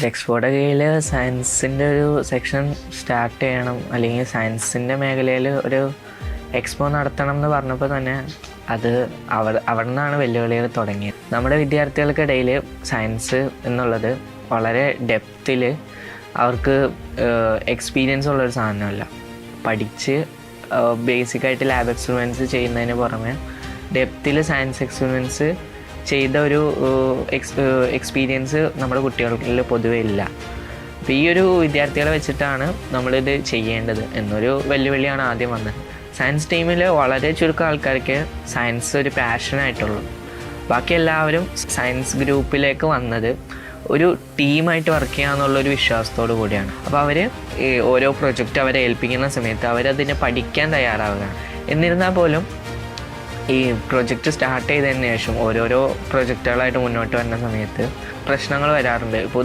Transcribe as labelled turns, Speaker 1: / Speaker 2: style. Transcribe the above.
Speaker 1: എക്സ്പോയുടെ കീഴിൽ സയൻസിൻ്റെ ഒരു സെക്ഷൻ സ്റ്റാർട്ട് ചെയ്യണം, അല്ലെങ്കിൽ സയൻസിൻ്റെ മേഖലയിൽ ഒരു എക്സ്പോ നടത്തണം എന്ന് പറഞ്ഞപ്പോൾ തന്നെ അത് അവിടെ നിന്നാണ് വെല്ലുവിളികൾ തുടങ്ങിയത്. നമ്മുടെ വിദ്യാർത്ഥികൾക്കിടയിൽ സയൻസ് എന്നുള്ളത് വളരെ ഡെപ്തിൽ അവർക്ക് എക്സ്പീരിയൻസ് ഉള്ളൊരു സാധനമല്ല. പഠിച്ച് ബേസിക്കായിട്ട് ലാബ് എക്സ്പെരിമെൻറ്റ്സ് ചെയ്യുന്നതിന് പുറമെ ഡെപ്തിൽ സയൻസ് എക്സ്പെരിമെൻറ്റ്സ് ചെയ്ത ഒരു എക്സ്പീരിയൻസ് നമ്മുടെ കുട്ടികൾക്കിൽ പൊതുവേ ഇല്ല. അപ്പോൾ ഈ ഒരു വിദ്യാർത്ഥികളെ വെച്ചിട്ടാണ് നമ്മളിത് ചെയ്യേണ്ടത് എന്നൊരു വെല്ലുവിളിയാണ് ആദ്യം വന്നത്. സയൻസ് ടീമിൽ വളരെ ചുരുക്കം ആൾക്കാർക്ക് സയൻസ് ഒരു പാഷനായിട്ടുള്ളൂ. ബാക്കി എല്ലാവരും സയൻസ് ഗ്രൂപ്പിലേക്ക് വന്നത് ഒരു ടീമായിട്ട് വർക്ക് ചെയ്യുക എന്നുള്ളൊരു വിശ്വാസത്തോടു കൂടിയാണ്. അപ്പോൾ അവർ ഓരോ പ്രൊജക്റ്റ് അവരെ ഏൽപ്പിക്കുന്ന സമയത്ത് അവരതിനെ പഠിക്കാൻ തയ്യാറാവുകയാണ്. എന്നിരുന്നാൽ പോലും ഈ പ്രൊജക്റ്റ് സ്റ്റാർട്ട് ചെയ്തതിന് ശേഷം ഓരോരോ പ്രൊജക്റ്റുകളായിട്ട് മുന്നോട്ട് വരുന്ന സമയത്ത് പ്രശ്നങ്ങൾ വരാറുണ്ട്. ഇപ്പോൾ